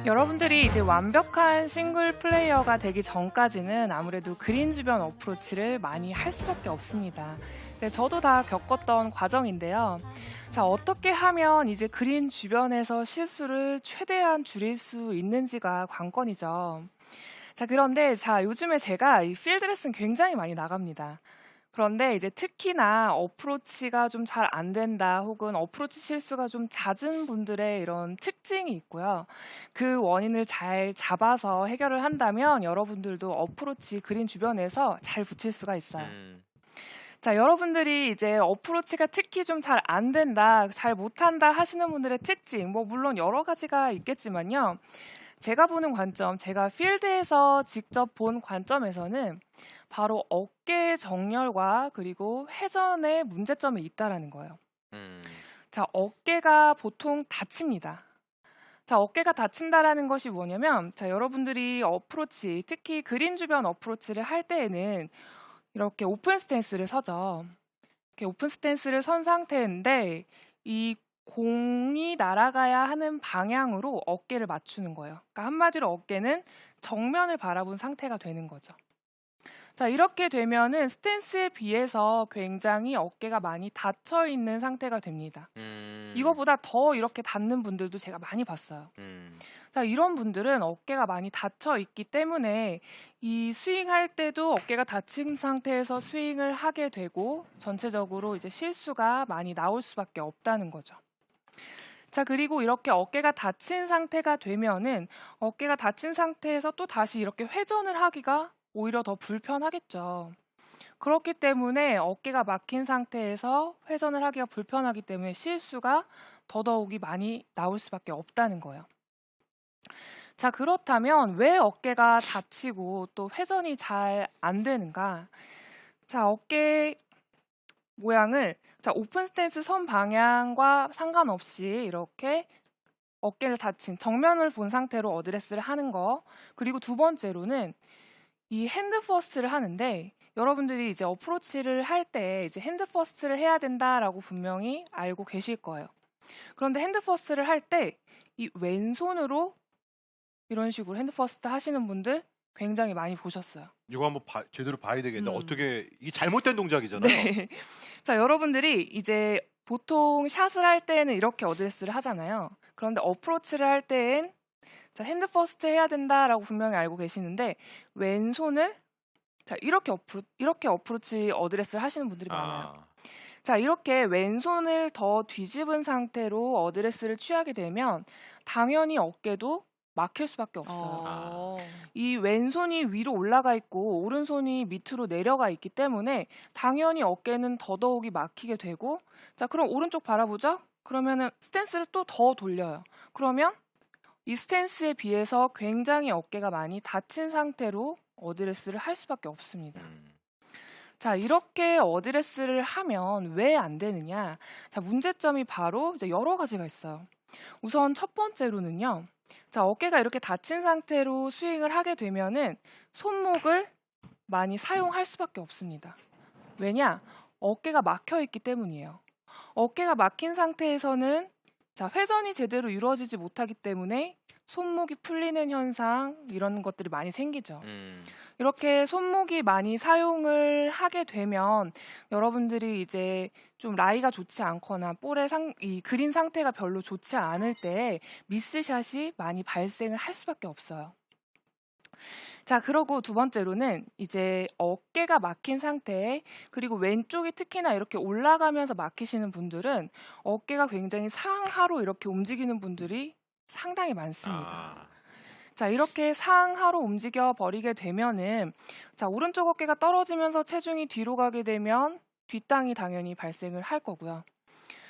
여러분들이 이제 완벽한 싱글 플레이어가 되기 전까지는 아무래도 그린 주변 어프로치를 많이 할 수밖에 없습니다. 네, 저도 다 겪었던 과정인데요. 자, 어떻게 하면 이제 그린 주변에서 실수를 최대한 줄일 수 있는지가 관건이죠. 자, 그런데 요즘에 제가 이 필드 레슨 굉장히 많이 나갑니다. 그런데 이제 특히나 어프로치가 좀 잘 안 된다 혹은 어프로치 실수가 좀 잦은 분들의 이런 특징이 있고요. 그 원인을 잘 잡아서 해결을 한다면 여러분들도 어프로치 그린 주변에서 잘 붙일 수가 있어요. 자, 여러분들이 이제 어프로치가 특히 좀 잘 안 된다, 잘 못한다 하시는 분들의 특징, 뭐 물론 여러 가지가 있겠지만요. 제가 보는 관점, 제가 필드에서 직접 본 관점에서는 바로 어깨 정렬과 그리고 회전에 문제점이 있다라는 거예요. 자, 어깨가 보통 다칩니다. 자, 어깨가 다친다라는 것이 뭐냐면, 자, 여러분들이 어프로치, 특히 그린 주변 어프로치를 할 때에는 이렇게 오픈 스탠스를 서죠. 이렇게 오픈 스탠스를 선 상태인데 이 공이 날아가야 하는 방향으로 어깨를 맞추는 거예요. 그러니까 한마디로 어깨는 정면을 바라본 상태가 되는 거죠. 자, 이렇게 되면은 스탠스에 비해서 굉장히 어깨가 많이 닫혀 있는 상태가 됩니다. 이거보다 더 이렇게 닫는 분들도 제가 많이 봤어요. 자, 이런 분들은 어깨가 많이 닫혀 있기 때문에 이 스윙할 때도 어깨가 닫힌 상태에서 스윙을 하게 되고 전체적으로 이제 실수가 많이 나올 수밖에 없다는 거죠. 자, 그리고 이렇게 어깨가 닫힌 상태가 되면은 어깨가 닫힌 상태에서 또 다시 이렇게 회전을 하기가 오히려 더 불편하겠죠. 그렇기 때문에 어깨가 막힌 상태에서 회전을 하기가 불편하기 때문에 실수가 더더욱이 많이 나올 수밖에 없다는 거예요. 자, 그렇다면 왜 어깨가 다치고 또 회전이 잘 안 되는가? 자, 어깨 모양을 오픈 스탠스 선 방향과 상관없이 이렇게 어깨를 닫힌 정면을 본 상태로 어드레스를 하는 거. 그리고 두 번째로는 이 핸드 퍼스트를 하는데 여러분들이 이제 어프로치를 할 때 이제 핸드 퍼스트를 해야 된다라고 분명히 알고 계실 거예요. 그런데 핸드 퍼스트를 할 때 이 왼손으로 이런 식으로 핸드 퍼스트 하시는 분들 굉장히 많이 보셨어요. 이거 한번 제대로 봐야 되겠는데 어떻게 이게 잘못된 동작이잖아요. 네. 자, 여러분들이 이제 보통 샷을 할 때는 이렇게 어드레스를 하잖아요. 그런데 어프로치를 할 때엔 자, 핸드 퍼스트 해야 된다라고 분명히 알고 계시는데 왼손을 자, 이렇게 어프로치 어드레스를 하시는 분들이 많아요. 자, 이렇게 왼손을 더 뒤집은 상태로 어드레스를 취하게 되면 당연히 어깨도 막힐 수밖에 없어요. 이 왼손이 위로 올라가 있고 오른손이 밑으로 내려가 있기 때문에 당연히 어깨는 더더욱이 막히게 되고, 자, 그럼 오른쪽 바라보죠? 그러면은 스탠스를 또 더 돌려요. 그러면 이 스탠스에 비해서 굉장히 어깨가 많이 닫힌 상태로 어드레스를 할 수밖에 없습니다. 자, 이렇게 어드레스를 하면 왜 안 되느냐? 자, 문제점이 바로 이제 여러 가지가 있어요. 우선 첫 번째로는요. 자, 어깨가 이렇게 닫힌 상태로 스윙을 하게 되면은 손목을 많이 사용할 수밖에 없습니다. 왜냐? 어깨가 막혀 있기 때문이에요. 어깨가 막힌 상태에서는 자, 회전이 제대로 이루어지지 못하기 때문에 손목이 풀리는 현상 이런 것들이 많이 생기죠. 이렇게 손목이 많이 사용을 하게 되면 여러분들이 이제 좀 라이가 좋지 않거나 이 그린 상태가 별로 좋지 않을 때 미스샷이 많이 발생을 할 수밖에 없어요. 자, 그러고 두 번째로는 이제 어깨가 막힌 상태에 그리고 왼쪽이 특히나 이렇게 올라가면서 막히시는 분들은 어깨가 굉장히 상하로 이렇게 움직이는 분들이 상당히 많습니다. 자, 이렇게 상하로 움직여 버리게 되면은 자, 오른쪽 어깨가 떨어지면서 체중이 뒤로 가게 되면 뒷땅이 당연히 발생을 할 거고요.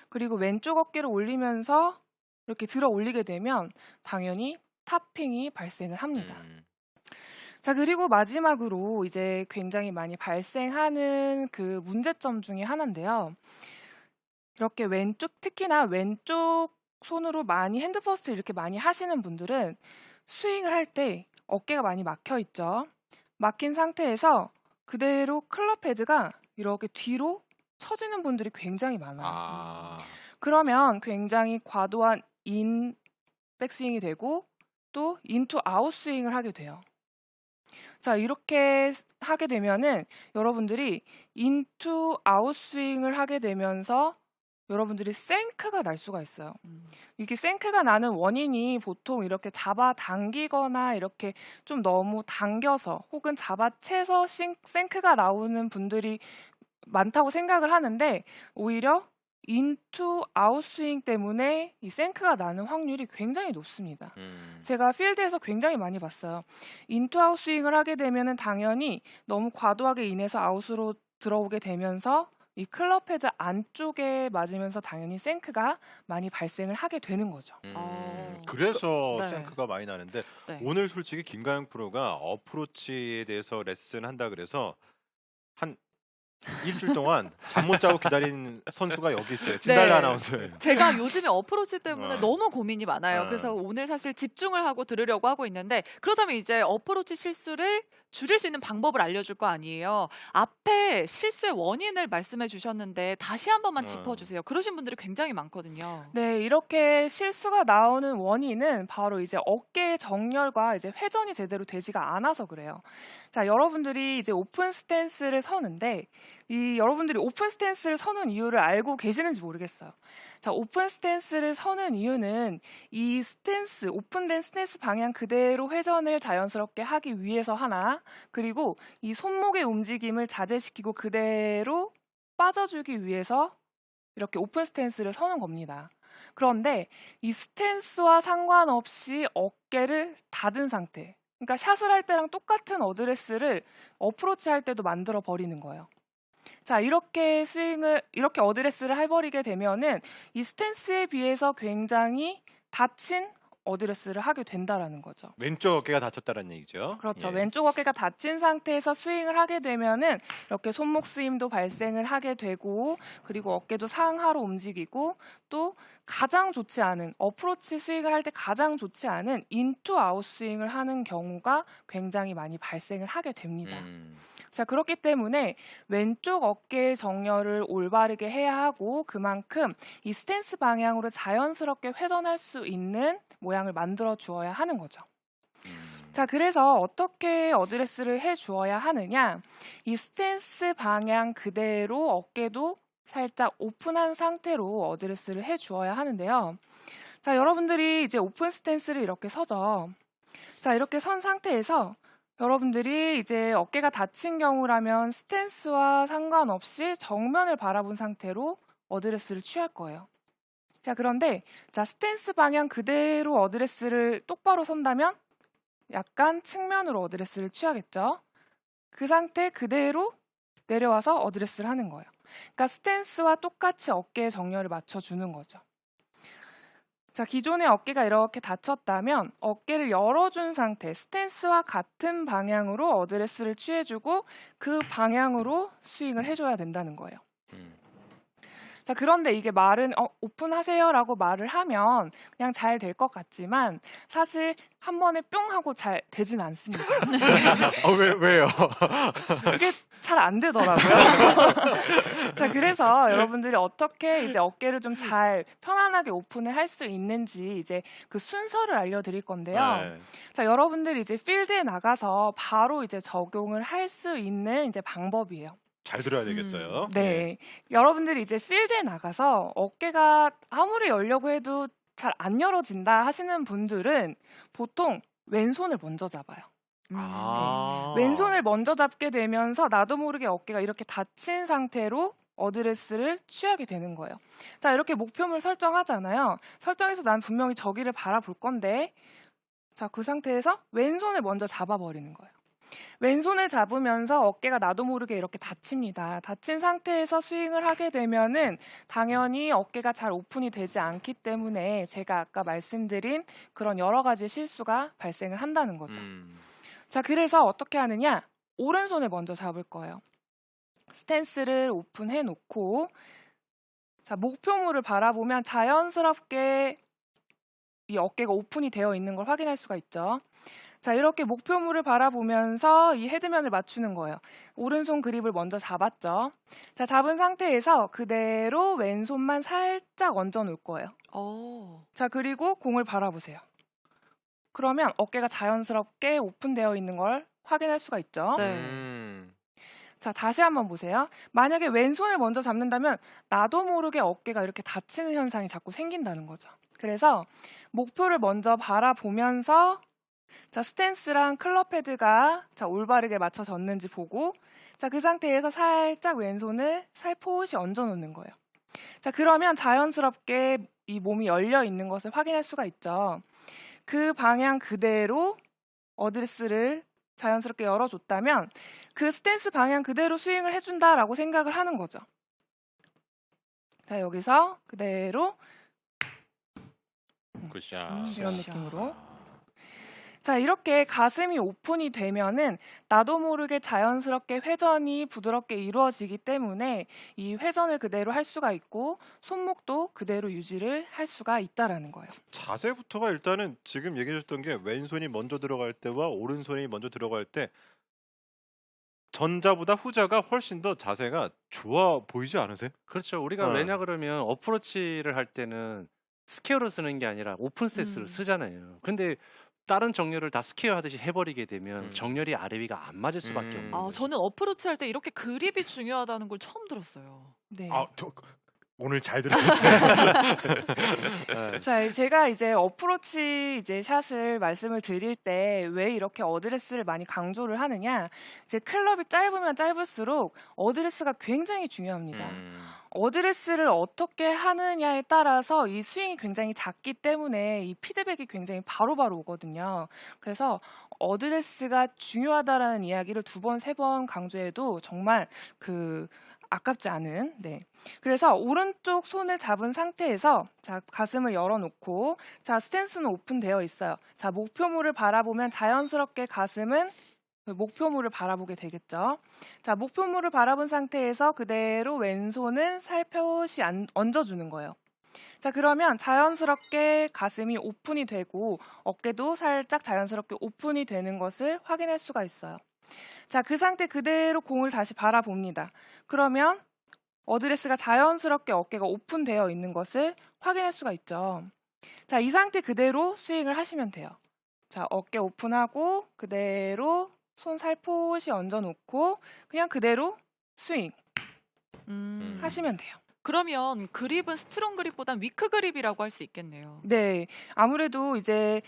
그리고 왼쪽 어깨를 올리면서 이렇게 들어 올리게 되면 당연히 탑핑이 발생을 합니다. 자, 그리고 마지막으로 이제 굉장히 많이 발생하는 그 문제점 중에 하나인데요. 이렇게 특히나 왼쪽 손으로 많이 핸드 퍼스트 이렇게 많이 하시는 분들은 스윙을 할 때 어깨가 많이 막혀 있죠. 막힌 상태에서 그대로 클럽 헤드가 이렇게 뒤로 처지는 분들이 굉장히 많아요. 그러면 굉장히 과도한 백스윙이 되고 또 인투 아웃 스윙을 하게 돼요. 자, 이렇게 하게 되면은 여러분들이 인투 아웃 스윙을 하게 되면서 여러분들이 생크가 날 수가 있어요. 이게 생크가 나는 원인이 보통 이렇게 잡아당기거나 이렇게 좀 너무 당겨서 혹은 잡아채서 생크가 나오는 분들이 많다고 생각을 하는데 오히려 인투 아웃스윙 때문에 이 생크가 나는 확률이 굉장히 높습니다. 제가 필드에서 굉장히 많이 봤어요. 인투 아웃스윙을 하게 되면은 당연히 너무 과도하게 인해서 아웃으로 들어오게 되면서 이 클럽 헤드 안쪽에 맞으면서 당연히 생크가 많이 발생을 하게 되는 거죠. 그래서 네. 생크가 많이 나는데 네. 오늘 솔직히 김가영 프로가 어프로치에 대해서 레슨한다 그래서 한 일주일 동안 잠 못 자고 기다린 선수가 여기 있어요. 진달래 네. 아나운서예요. 제가 요즘에 어프로치 때문에 어. 너무 고민이 많아요. 어. 그래서 오늘 사실 집중을 하고 들으려고 하고 있는데 그렇다면 이제 어프로치 실수를 줄일 수 있는 방법을 알려줄 거 아니에요. 앞에 실수의 원인을 말씀해 주셨는데 다시 한 번만 짚어주세요. 그러신 분들이 굉장히 많거든요. 네, 이렇게 실수가 나오는 원인은 바로 이제 어깨의 정렬과 이제 회전이 제대로 되지가 않아서 그래요. 자, 여러분들이 이제 오픈 스탠스를 서는데 여러분들이 오픈 스탠스를 서는 이유를 알고 계시는지 모르겠어요. 자, 오픈 스탠스를 서는 이유는 이 스탠스, 오픈된 스탠스 방향 그대로 회전을 자연스럽게 하기 위해서 하나, 그리고 이 손목의 움직임을 자제시키고 그대로 빠져주기 위해서 이렇게 오픈 스탠스를 서는 겁니다. 그런데 이 스탠스와 상관없이 어깨를 닫은 상태, 그러니까 샷을 할 때랑 똑같은 어드레스를 어프로치 할 때도 만들어 버리는 거예요. 자, 이렇게 어드레스를 해버리게 되면은 이 스탠스에 비해서 굉장히 닫힌 어드레스를 하게 된다라는 거죠. 왼쪽 어깨가 다쳤다는 얘기죠. 그렇죠. 예. 왼쪽 어깨가 닫힌 상태에서 스윙을 하게 되면은 이렇게 손목 쓰임도 발생을 하게 되고, 그리고 어깨도 상하로 움직이고, 또 가장 좋지 않은 어프로치 스윙을 할 때 가장 좋지 않은 인투 아웃 스윙을 하는 경우가 굉장히 많이 발생을 하게 됩니다. 자, 그렇기 때문에 왼쪽 어깨의 정렬을 올바르게 해야 하고 그만큼 이 스탠스 방향으로 자연스럽게 회전할 수 있는 모양을 만들어 주어야 하는 거죠. 자, 그래서 어떻게 어드레스를 해 주어야 하느냐? 이 스탠스 방향 그대로 어깨도 살짝 오픈한 상태로 어드레스를 해 주어야 하는데요. 자, 여러분들이 이제 오픈 스탠스를 이렇게 서죠. 자, 이렇게 선 상태에서 여러분들이 이제 어깨가 다친 경우라면 스탠스와 상관없이 정면을 바라본 상태로 어드레스를 취할 거예요. 자, 그런데 스탠스 방향 그대로 어드레스를 똑바로 선다면 약간 측면으로 어드레스를 취하겠죠. 그 상태 그대로 내려와서 어드레스를 하는 거예요. 그러니까 스탠스와 똑같이 어깨의 정렬을 맞춰주는 거죠. 자, 기존의 어깨가 이렇게 닫혔다면 어깨를 열어준 상태, 스탠스와 같은 방향으로 어드레스를 취해주고 그 방향으로 스윙을 해줘야 된다는 거예요. 자, 그런데 이게 말은 오픈하세요라고 말을 하면 그냥 잘 될 것 같지만 사실 한 번에 뿅 하고 잘 되진 않습니다. 왜요? 이게 잘 안 되더라고요. 자, 그래서 여러분들이 어떻게 이제 어깨를 좀 잘 편안하게 오픈을 할 수 있는지 이제 그 순서를 알려드릴 건데요. 네. 자, 여러분들이 이제 필드에 나가서 바로 이제 적용을 할 수 있는 이제 방법이에요. 잘 들어야 되겠어요. 네. 여러분들이 이제 필드에 나가서 어깨가 아무리 열려고 해도 잘 안 열어진다 하시는 분들은 보통 왼손을 먼저 잡아요. 왼손을 먼저 잡게 되면서 나도 모르게 어깨가 이렇게 닫힌 상태로 어드레스를 취하게 되는 거예요. 자, 이렇게 목표물 설정하잖아요. 설정해서 난 분명히 저기를 바라볼 건데, 자, 그 상태에서 왼손을 먼저 잡아버리는 거예요. 왼손을 잡으면서 어깨가 나도 모르게 이렇게 닫힙니다. 닫힌 상태에서 스윙을 하게 되면은 당연히 어깨가 잘 오픈이 되지 않기 때문에 제가 아까 말씀드린 그런 여러 가지 실수가 발생을 한다는 거죠. 자, 그래서 어떻게 하느냐? 오른손을 먼저 잡을 거예요. 스탠스를 오픈해 놓고, 자, 목표물을 바라보면 자연스럽게 이 어깨가 오픈이 되어 있는 걸 확인할 수가 있죠. 자, 이렇게 목표물을 바라보면서 이 헤드면을 맞추는 거예요. 오른손 그립을 먼저 잡았죠. 자, 잡은 상태에서 그대로 왼손만 살짝 얹어 놓을 거예요. 자, 그리고 공을 바라보세요. 그러면 어깨가 자연스럽게 오픈되어 있는 걸 확인할 수가 있죠. 네. 자, 다시 한번 보세요. 만약에 왼손을 먼저 잡는다면 나도 모르게 어깨가 이렇게 닫히는 현상이 자꾸 생긴다는 거죠. 그래서 목표를 먼저 바라보면서 자, 스탠스랑 클럽 헤드가 자, 올바르게 맞춰졌는지 보고 자, 그 상태에서 살짝 왼손을 살포시 얹어 놓는 거예요. 자, 그러면 자연스럽게 이 몸이 열려 있는 것을 확인할 수가 있죠. 그 방향 그대로 어드레스를 자연스럽게 열어줬다면 그 스탠스 방향 그대로 스윙을 해준다라고 생각을 하는 거죠. 자, 여기서 그대로 굿샷. 이런 굿샷. 느낌으로. 자, 이렇게 가슴이 오픈이 되면은 나도 모르게 자연스럽게 회전이 부드럽게 이루어지기 때문에 이 회전을 그대로 할 수가 있고 손목도 그대로 유지를 할 수가 있다라는 거예요. 자세부터가 일단은 지금 얘기해 줬던 게 왼손이 먼저 들어갈 때와 오른손이 먼저 들어갈 때 전자보다 후자가 훨씬 더 자세가 좋아 보이지 않으세요? 그렇죠. 우리가 어. 왜냐 그러면 어프로치를 할 때는 스퀘어를 쓰는 게 아니라 오픈 스탠스를 쓰잖아요. 근데 다른 정렬을 다 스퀘어 하듯이 해버리게 되면 정렬이 아래 위가 안 맞을 수밖에 없는 아, 거죠. 저는 어프로치 할 때 이렇게 그립이 중요하다는 걸 처음 들었어요. 네. 오늘 잘 들었어요. 네. 자, 제가 이제 어프로치 이제 샷을 말씀을 드릴 때 왜 이렇게 어드레스를 많이 강조를 하느냐? 이제 클럽이 짧으면 짧을수록 어드레스가 굉장히 중요합니다. 어드레스를 어떻게 하느냐에 따라서 이 스윙이 굉장히 작기 때문에 이 피드백이 굉장히 바로바로 오거든요. 그래서 어드레스가 중요하다라는 이야기를 2번, 3번 강조해도 정말 아깝지 않은. 네. 그래서 오른쪽 손을 잡은 상태에서 자, 가슴을 열어놓고 자, 스탠스는 오픈되어 있어요. 자, 목표물을 바라보면 자연스럽게 가슴은 목표물을 바라보게 되겠죠. 자, 목표물을 바라본 상태에서 그대로 왼손은 살펴시 얹어주는 거예요. 자, 그러면 자연스럽게 가슴이 오픈이 되고 어깨도 살짝 자연스럽게 오픈이 되는 것을 확인할 수가 있어요. 자, 그 상태 그대로 공을 다시 바라봅니다. 그러면 어드레스가 자연스럽게 어깨가 오픈되어 있는 것을 확인할 수가 있죠. 자, 이 상태 그대로 스윙을 하시면 돼요. 자, 어깨 오픈하고 그대로 손 살포시 얹어놓고 그냥 그대로 스윙 하시면 돼요. 그러면 그립은 스트롱 그립보단 위크 그립이라고 할 수 있겠네요. 네, 아무래도 이제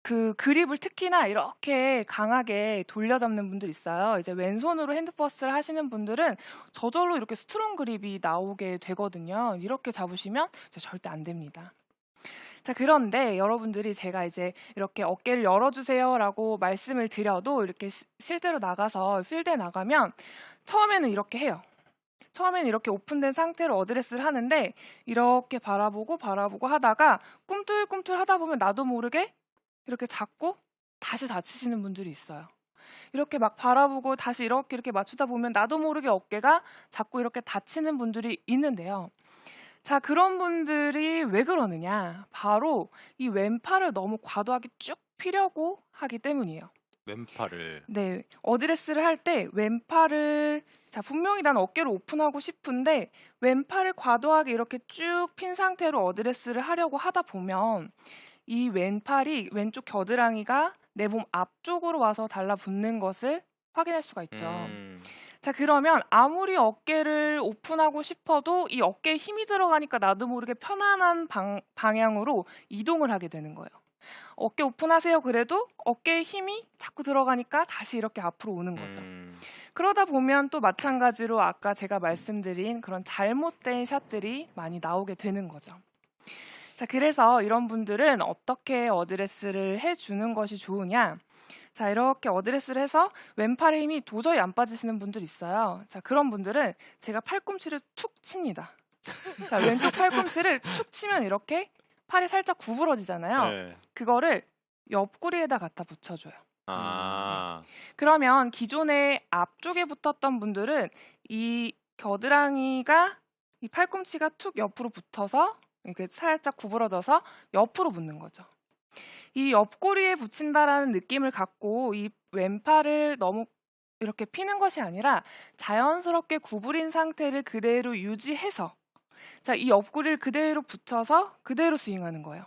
그 그립을 특히나 이렇게 강하게 돌려잡는 분들 있어요. 이제 왼손으로 핸드퍼스를 하시는 분들은 저절로 이렇게 스트롱 그립이 나오게 되거든요. 이렇게 잡으시면 이제 절대 안 됩니다. 자, 그런데 여러분들이 제가 이제 이렇게 어깨를 열어주세요라고 말씀을 드려도 이렇게 실제로 나가서 필드에 나가면 처음에는 이렇게 해요. 처음에는 이렇게 오픈된 상태로 어드레스를 하는데 이렇게 바라보고 하다가 꿈틀꿈틀 하다 보면 나도 모르게 이렇게 잡고 다시 다치시는 분들이 있어요. 이렇게 막 바라보고 다시 이렇게 맞추다 보면 나도 모르게 어깨가 자꾸 이렇게 다치는 분들이 있는데요. 자, 그런 분들이 왜 그러느냐? 바로 이 왼팔을 너무 과도하게 쭉 피려고 하기 때문이에요. 왼팔을. 네, 어드레스를 할 때 왼팔을 자, 분명히 난 어깨를 오픈하고 싶은데 왼팔을 과도하게 이렇게 쭉 핀 상태로 어드레스를 하려고 하다 보면 이 왼팔이 왼쪽 겨드랑이가 내 몸 앞쪽으로 와서 달라붙는 것을 확인할 수가 있죠. 자, 그러면 아무리 어깨를 오픈하고 싶어도 이 어깨에 힘이 들어가니까 나도 모르게 편안한 방향으로 이동을 하게 되는 거예요. 어깨 오픈하세요 그래도 어깨에 힘이 자꾸 들어가니까 다시 이렇게 앞으로 오는 거죠. 그러다 보면 또 마찬가지로 아까 제가 말씀드린 그런 잘못된 샷들이 많이 나오게 되는 거죠. 자, 그래서 이런 분들은 어떻게 어드레스를 해주는 것이 좋으냐? 자, 이렇게 어드레스를 해서 왼팔에 힘이 도저히 안 빠지시는 분들 있어요. 자, 그런 분들은 제가 팔꿈치를 툭 칩니다. 자, 왼쪽 팔꿈치를 툭 치면 이렇게 팔이 살짝 구부러지잖아요. 네. 그거를 옆구리에다 갖다 붙여줘요. 아. 그러면 기존에 앞쪽에 붙었던 분들은 이 겨드랑이가 이 팔꿈치가 툭 옆으로 붙어서 이렇게 살짝 구부러져서 옆으로 붙는 거죠. 이 옆구리에 붙인다라는 느낌을 갖고 이 왼팔을 너무 이렇게 피는 것이 아니라 자연스럽게 구부린 상태를 그대로 유지해서 자, 이 옆구리를 그대로 붙여서 그대로 스윙하는 거예요.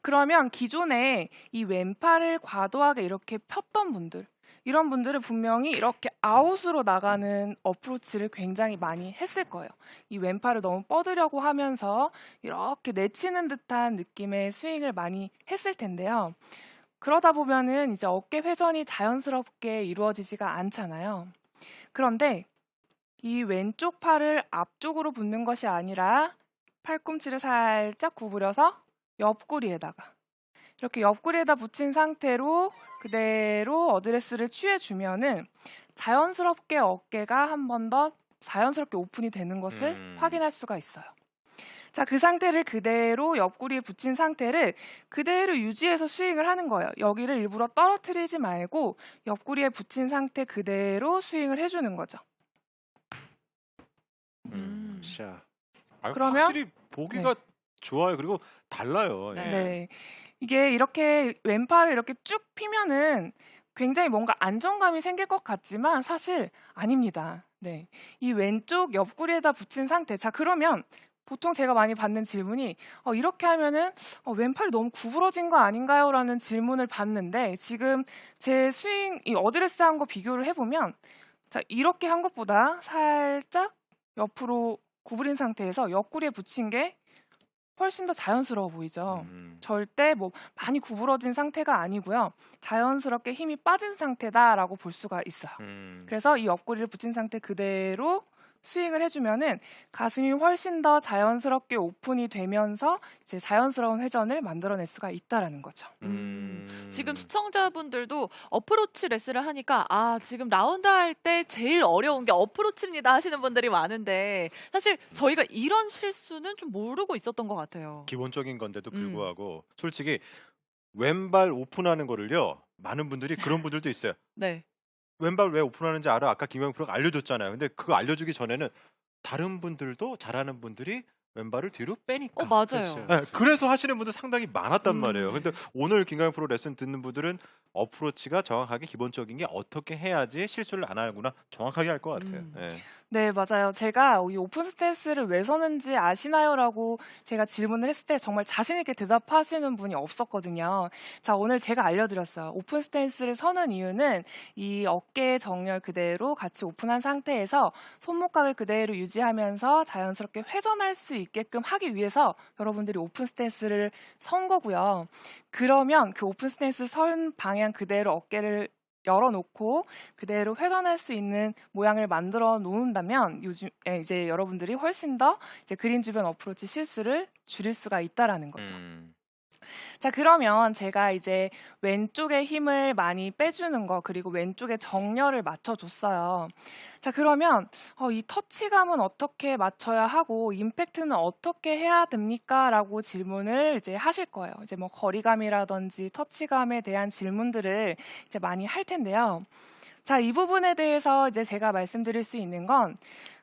그러면 기존에 이 왼팔을 과도하게 이렇게 폈던 분들, 이런 분들은 분명히 이렇게 아웃으로 나가는 어프로치를 굉장히 많이 했을 거예요. 이 왼팔을 너무 뻗으려고 하면서 이렇게 내치는 듯한 느낌의 스윙을 많이 했을 텐데요. 그러다 보면은 이제 어깨 회전이 자연스럽게 이루어지지가 않잖아요. 그런데 이 왼쪽 팔을 앞쪽으로 붙는 것이 아니라 팔꿈치를 살짝 구부려서 옆구리에다가 이렇게 옆구리에다 붙인 상태로 그대로 어드레스를 취해주면은 자연스럽게 어깨가 한 번 더 자연스럽게 오픈이 되는 것을 확인할 수가 있어요. 자, 그 상태를 그대로 옆구리에 붙인 상태를 그대로 유지해서 스윙을 하는 거예요. 여기를 일부러 떨어뜨리지 말고 옆구리에 붙인 상태 그대로 스윙을 해주는 거죠. 샤. 그러면- 확실히 보기가 좋아요. 그리고 달라요. 예. 네. 네. 이게 이렇게 왼팔을 이렇게 쭉 피면은 굉장히 뭔가 안정감이 생길 것 같지만 사실 아닙니다. 네. 이 왼쪽 옆구리에다 붙인 상태. 자, 그러면 보통 제가 많이 받는 질문이 이렇게 하면은 왼팔이 너무 구부러진 거 아닌가요? 라는 질문을 받는데 지금 제 스윙, 이 어드레스 한 거 비교를 해보면 자, 이렇게 한 것보다 살짝 옆으로 구부린 상태에서 옆구리에 붙인 게 훨씬 더 자연스러워 보이죠. 절대 뭐 많이 구부러진 상태가 아니고요. 자연스럽게 힘이 빠진 상태다라고 볼 수가 있어요. 그래서 이 옆구리를 붙인 상태 그대로 스윙을 해주면은 가슴이 훨씬 더 자연스럽게 오픈이 되면서 이제 자연스러운 회전을 만들어낼 수가 있다라는 거죠. 지금 시청자분들도 어프로치 레슨을 하니까 지금 라운드 할 때 제일 어려운 게 어프로치입니다 하시는 분들이 많은데 사실 저희가 이런 실수는 좀 모르고 있었던 것 같아요. 기본적인 건데도 불구하고 솔직히 왼발 오픈하는 거를요. 많은 분들이 그런 분들도 있어요. 네. 왼발 왜 오픈하는지 알아? 아까 김광현 프로가 알려줬잖아요. 근데 그거 알려주기 전에는 다른 분들도 잘하는 분들이 왼발을 뒤로 빼니까. 맞아요. 그렇죠. 네, 그래서 하시는 분들 상당히 많았단 말이에요. 근데 오늘 김광현 프로 레슨 듣는 분들은 어프로치가 정확하게 기본적인 게 어떻게 해야지 실수를 안 하구나 정확하게 알 것 같아요. 네. 네, 맞아요. 제가 이 오픈 스탠스를 왜 서는지 아시나요? 라고 제가 질문을 했을 때 정말 자신 있게 대답하시는 분이 없었거든요. 자, 오늘 제가 알려드렸어요. 오픈 스탠스를 서는 이유는 이 어깨 정렬 그대로 같이 오픈한 상태에서 손목각을 그대로 유지하면서 자연스럽게 회전할 수 있게끔 하기 위해서 여러분들이 오픈 스탠스를 선 거고요. 그러면 그 오픈 스탠스 선 방향 그대로 어깨를 열어놓고 그대로 회전할 수 있는 모양을 만들어 놓는다면 요즘 이제 여러분들이 훨씬 더 이제 그린 주변 어프로치 실수를 줄일 수가 있다라는 거죠. 자, 그러면 제가 이제 왼쪽에 힘을 많이 빼주는 거 그리고 왼쪽에 정렬을 맞춰줬어요. 자, 그러면 이 터치감은 어떻게 맞춰야 하고 임팩트는 어떻게 해야 됩니까? 라고 질문을 이제 하실 거예요. 이제 뭐 거리감이라든지 터치감에 대한 질문들을 이제 많이 할 텐데요. 자, 이 부분에 대해서 이제 제가 말씀드릴 수 있는 건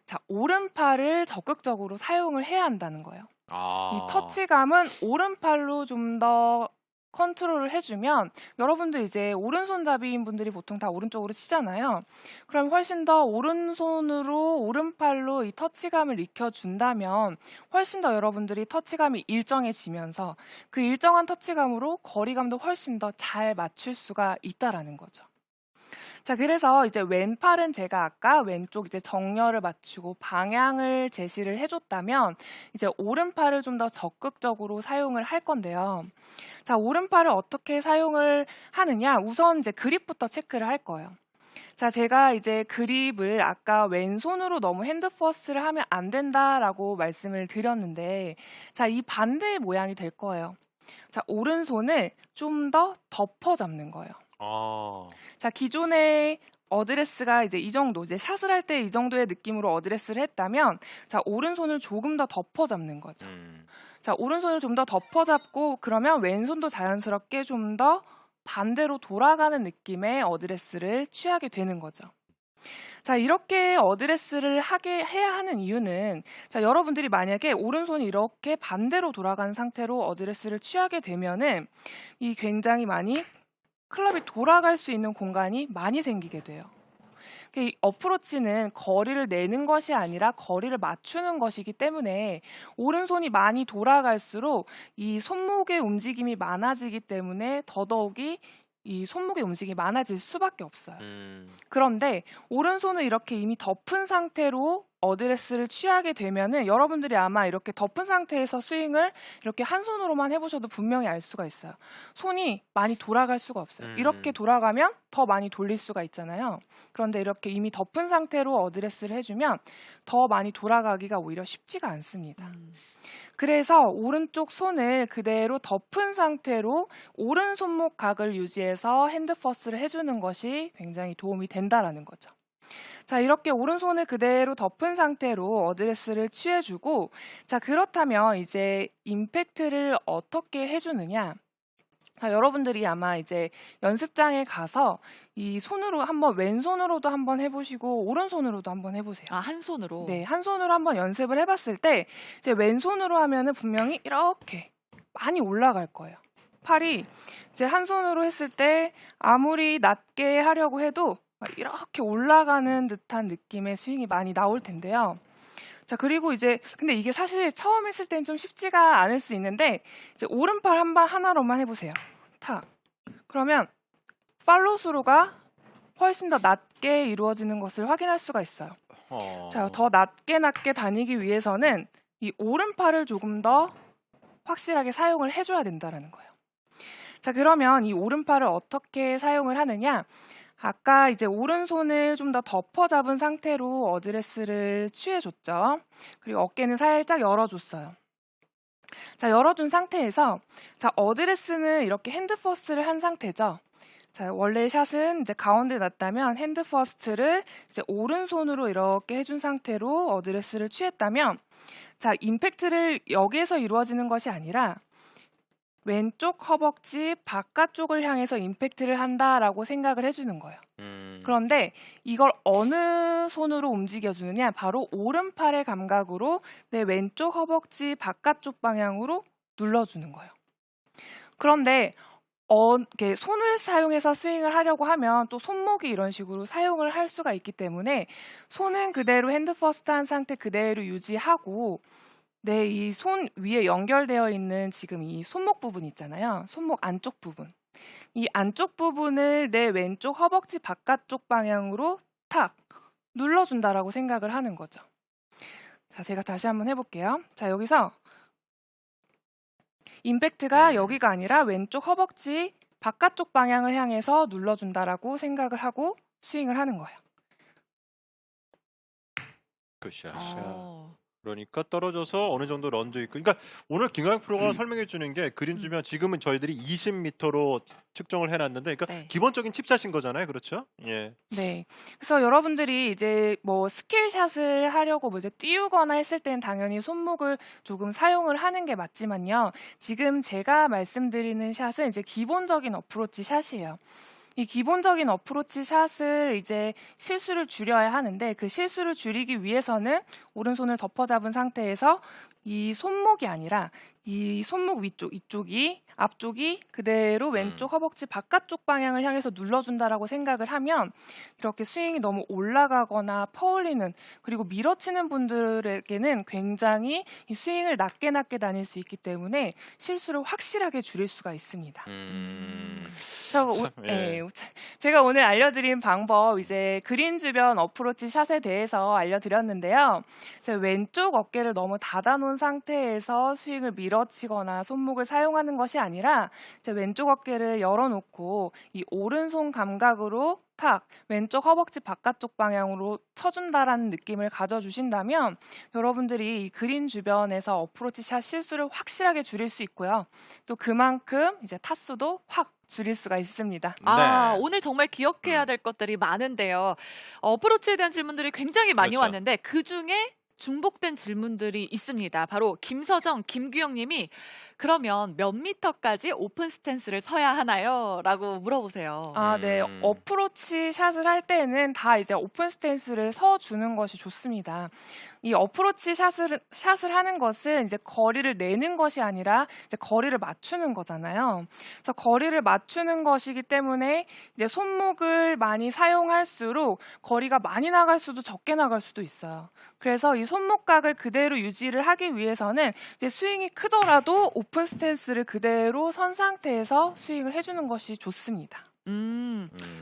자, 오른팔을 적극적으로 사용을 해야 한다는 거예요. 이 터치감은 오른팔로 좀 더 컨트롤을 해주면 여러분들 이제 오른손잡이인 분들이 보통 다 오른쪽으로 치잖아요. 그럼 훨씬 더 오른손으로 오른팔로 이 터치감을 익혀준다면 훨씬 더 여러분들이 터치감이 일정해지면서 그 일정한 터치감으로 거리감도 훨씬 더 잘 맞출 수가 있다라는 거죠. 자, 그래서 이제 왼팔은 제가 아까 왼쪽 이제 정렬을 맞추고 방향을 제시를 해줬다면 이제 오른팔을 좀 더 적극적으로 사용을 할 건데요. 자, 오른팔을 어떻게 사용을 하느냐? 우선 이제 그립부터 체크를 할 거예요. 자, 제가 이제 그립을 아까 왼손으로 너무 핸드 퍼스트를 하면 안 된다라고 말씀을 드렸는데 자, 이 반대의 모양이 될 거예요. 자, 오른손을 좀 더 덮어 잡는 거예요. 자, 기존의 어드레스가 이제 이 정도, 이제 샷을 할 때 이 정도의 느낌으로 어드레스를 했다면, 자, 오른손을 조금 더 덮어 잡는 거죠. 자, 오른손을 좀 더 덮어 잡고, 그러면 왼손도 자연스럽게 좀 더 반대로 돌아가는 느낌의 어드레스를 취하게 되는 거죠. 자, 이렇게 어드레스를 해야 하는 이유는 자, 여러분들이 만약에 오른손이 이렇게 반대로 돌아간 상태로 어드레스를 취하게 되면은 이 굉장히 많이 클럽이 돌아갈 수 있는 공간이 많이 생기게 돼요. 이 어프로치는 거리를 내는 것이 아니라 거리를 맞추는 것이기 때문에 오른손이 많이 돌아갈수록 이 손목의 움직임이 많아지기 때문에 더더욱이 이 손목의 움직임이 많아질 수밖에 없어요. 그런데 오른손을 이렇게 이미 덮은 상태로 어드레스를 취하게 되면은 여러분들이 아마 이렇게 덮은 상태에서 스윙을 이렇게 한 손으로만 해보셔도 분명히 알 수가 있어요. 손이 많이 돌아갈 수가 없어요. 이렇게 돌아가면 더 많이 돌릴 수가 있잖아요. 그런데 이렇게 이미 덮은 상태로 어드레스를 해주면 더 많이 돌아가기가 오히려 쉽지가 않습니다. 그래서 오른쪽 손을 그대로 덮은 상태로 오른 손목 각을 유지해서 핸드 퍼스트를 해주는 것이 굉장히 도움이 된다라는 거죠. 자, 이렇게 오른손을 그대로 덮은 상태로 어드레스를 취해주고, 자, 그렇다면 이제 임팩트를 어떻게 해주느냐? 자, 여러분들이 아마 이제 연습장에 가서 이 손으로 한번 왼손으로도 한번 해보시고 오른손으로도 한번 해보세요. 아, 한 손으로. 네, 한 손으로 한번 연습을 해봤을 때 이제 왼손으로 하면은 분명히 이렇게 많이 올라갈 거예요. 팔이 이제 한 손으로 했을 때 아무리 낮게 하려고 해도 막 이렇게 올라가는 듯한 느낌의 스윙이 많이 나올 텐데요. 자, 그리고 이제 근데 이게 사실 처음 했을 땐 좀 쉽지가 않을 수 있는데 이제 오른팔 한 발 하나로만 해보세요. 탁. 그러면 팔로스루가 훨씬 더 낮게 이루어지는 것을 확인할 수가 있어요. 자, 더 낮게 다니기 위해서는 이 오른팔을 조금 더 확실하게 사용을 해줘야 된다는 거예요. 자, 그러면 이 오른팔을 어떻게 사용을 하느냐? 아까 이제 오른손을 좀 더 덮어 잡은 상태로 어드레스를 취해줬죠. 그리고 어깨는 살짝 열어줬어요. 자, 열어준 상태에서 자, 어드레스는 이렇게 핸드 퍼스트를 한 상태죠. 자, 원래 샷은 이제 가운데 놨다면 핸드 퍼스트를 이제 오른손으로 이렇게 해준 상태로 어드레스를 취했다면 자, 임팩트를 여기에서 이루어지는 것이 아니라 왼쪽 허벅지 바깥쪽을 향해서 임팩트를 한다라고 생각을 해주는 거예요. 그런데 이걸 어느 손으로 움직여주느냐? 바로 오른팔의 감각으로 내 왼쪽 허벅지 바깥쪽 방향으로 눌러주는 거예요. 그런데 이렇게 손을 사용해서 스윙을 하려고 하면 또 손목이 이런 식으로 사용을 할 수가 있기 때문에 손은 그대로 핸드 퍼스트 한 상태 그대로 유지하고 네, 이 손 위에 연결되어 있는 지금 이 손목 부분 있잖아요. 손목 안쪽 부분. 이 안쪽 부분을 내 왼쪽 허벅지 바깥쪽 방향으로 탁 눌러준다라고 생각을 하는 거죠. 자, 제가 다시 한번 해볼게요. 자, 여기서 임팩트가 여기가 아니라 왼쪽 허벅지 바깥쪽 방향을 향해서 눌러준다라고 생각을 하고 스윙을 하는 거예요. 굿샷. 어. 그러니까 떨어져서 어느 정도 런도 있고, 그러니까 오늘 김광현 프로가 설명해 주는 게 그린 주변 지금은 저희들이 20m로 측정을 해놨는데, 그러니까 네. 기본적인 칩샷인 거잖아요, 그렇죠? 예. 네. 그래서 여러분들이 이제 뭐 스킬샷을 하려고 뭐 이제 띄우거나 했을 때는 당연히 손목을 조금 사용을 하는 게 맞지만요. 지금 제가 말씀드리는 샷은 이제 기본적인 어프로치 샷이에요. 이 기본적인 어프로치 샷을 이제 실수를 줄여야 하는데 그 실수를 줄이기 위해서는 오른손을 덮어 잡은 상태에서 이 손목이 아니라 이 손목 위쪽, 이쪽이 앞쪽이 그대로 왼쪽 허벅지 바깥쪽 방향을 향해서 눌러준다라고 생각을 하면 이렇게 스윙이 너무 올라가거나 퍼올리는 그리고 밀어치는 분들에게는 굉장히 이 스윙을 낮게 다닐 수 있기 때문에 실수를 확실하게 줄일 수가 있습니다. 그래서 참, 예. 제가 오늘 알려드린 방법 이제 그린 주변 어프로치 샷에 대해서 알려드렸는데요. 제가 왼쪽 어깨를 너무 닫아놓은 상태에서 스윙을 밀어치거나 손목을 사용하는 것이 아니라 제 왼쪽 어깨를 열어놓고 이 오른손 감각으로 탁 왼쪽 허벅지 바깥쪽 방향으로 쳐준다라는 느낌을 가져주신다면 여러분들이 이 그린 주변에서 어프로치 샷 실수를 확실하게 줄일 수 있고요. 또 그만큼 이제 타수도 확 줄일 수가 있습니다. 아, 네. 오늘 정말 기억해야 될 것들이 많은데요. 어프로치에 대한 질문들이 굉장히 많이 그렇죠. 왔는데 그중에 중복된 질문들이 있습니다. 바로 김서정, 김규영 님이 그러면 몇 미터까지 오픈 스탠스를 서야 하나요? 라고 물어보세요. 아, 네. 어프로치 샷을 할 때는 다 이제 오픈 스탠스를 서주는 것이 좋습니다. 이 어프로치 샷을 하는 것은 이제 거리를 내는 것이 아니라 이제 거리를 맞추는 거잖아요. 그래서 거리를 맞추는 것이기 때문에 이제 손목을 많이 사용할수록 거리가 많이 나갈 수도 적게 나갈 수도 있어요. 그래서 이 손목각을 그대로 유지를 하기 위해서는 이제 스윙이 크더라도 오픈 스탠스를 그대로 선 상태에서 스윙을 해주는 것이 좋습니다.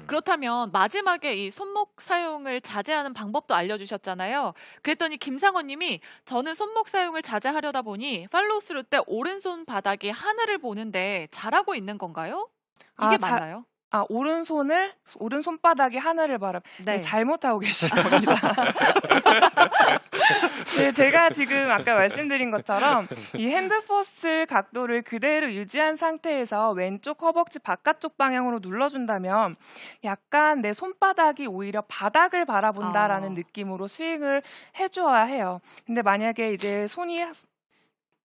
그렇다면 마지막에 이 손목 사용을 자제하는 방법도 알려주셨잖아요. 그랬더니 김상원 님이 저는 손목 사용을 자제하려다 보니 팔로우 스루 때 오른손 바닥이 하늘을 보는데 잘하고 있는 건가요? 이게 맞나요? 오른손바닥이 하늘을 바라. 네. 잘못하고 계신 겁니다. 네, 제가 지금 아까 말씀드린 것처럼 이 핸드 퍼스트 각도를 그대로 유지한 상태에서 왼쪽 허벅지 바깥쪽 방향으로 눌러준다면 약간 내 손바닥이 오히려 바닥을 바라본다라는 느낌으로 스윙을 해줘야 해요. 근데 만약에 이제 손이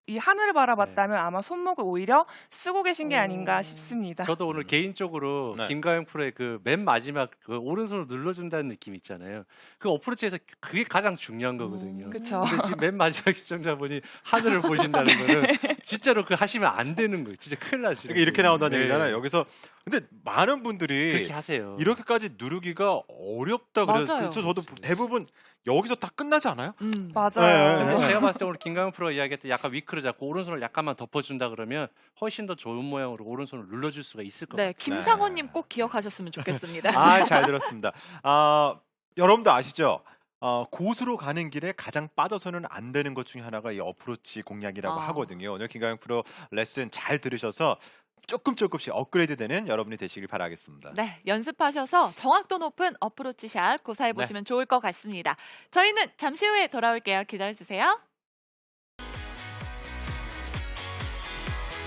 이 하늘을 바라봤다면 아마 손목을 오히려 쓰고 계신 게 아닌가 싶습니다. 저도 오늘 개인적으로 네. 김가영 프로의 그 맨 마지막 그 오른손을 눌러준다는 느낌 있잖아요. 그 어프로치에서 그게 가장 중요한 거거든요. 그쵸. 근데 지금 맨 마지막 시청자분이 하늘을 보신다는 거는 진짜로 그 하시면 안 되는 거예요. 진짜 큰일 나죠. 그러니까 이렇게 나온다는 네. 얘기잖아요. 여기서 근데 많은 분들이 그렇게 하세요. 이렇게까지 누르기가 어렵다 그래서 맞아요. 저도 대부분 여기서 다 끝나지 않아요? 맞아요. 네. 근데 제가 봤을 때 오늘 김가영 프로가 이야기했던 약간 위크를 잡고 오른손을 약간만 덮어준다 그러면 훨씬 더 좋은 모양으로 오른손을 눌러줄 수가 있을 것 같아요. 네, 김상원 님 꼭 기억하셨으면 좋겠습니다. 잘 들었습니다. 여러분도 아시죠? 고수로 가는 길에 가장 빠져서는 안 되는 것 중에 하나가 이 어프로치 공략이라고 하거든요. 오늘 김가영 프로 레슨 잘 들으셔서 조금씩 업그레이드되는 여러분이 되시길 바라겠습니다. 네, 연습하셔서 정확도 높은 어프로치 샷 고사해 보시면 좋을 것 같습니다. 저희는 잠시 후에 돌아올게요. 기다려주세요.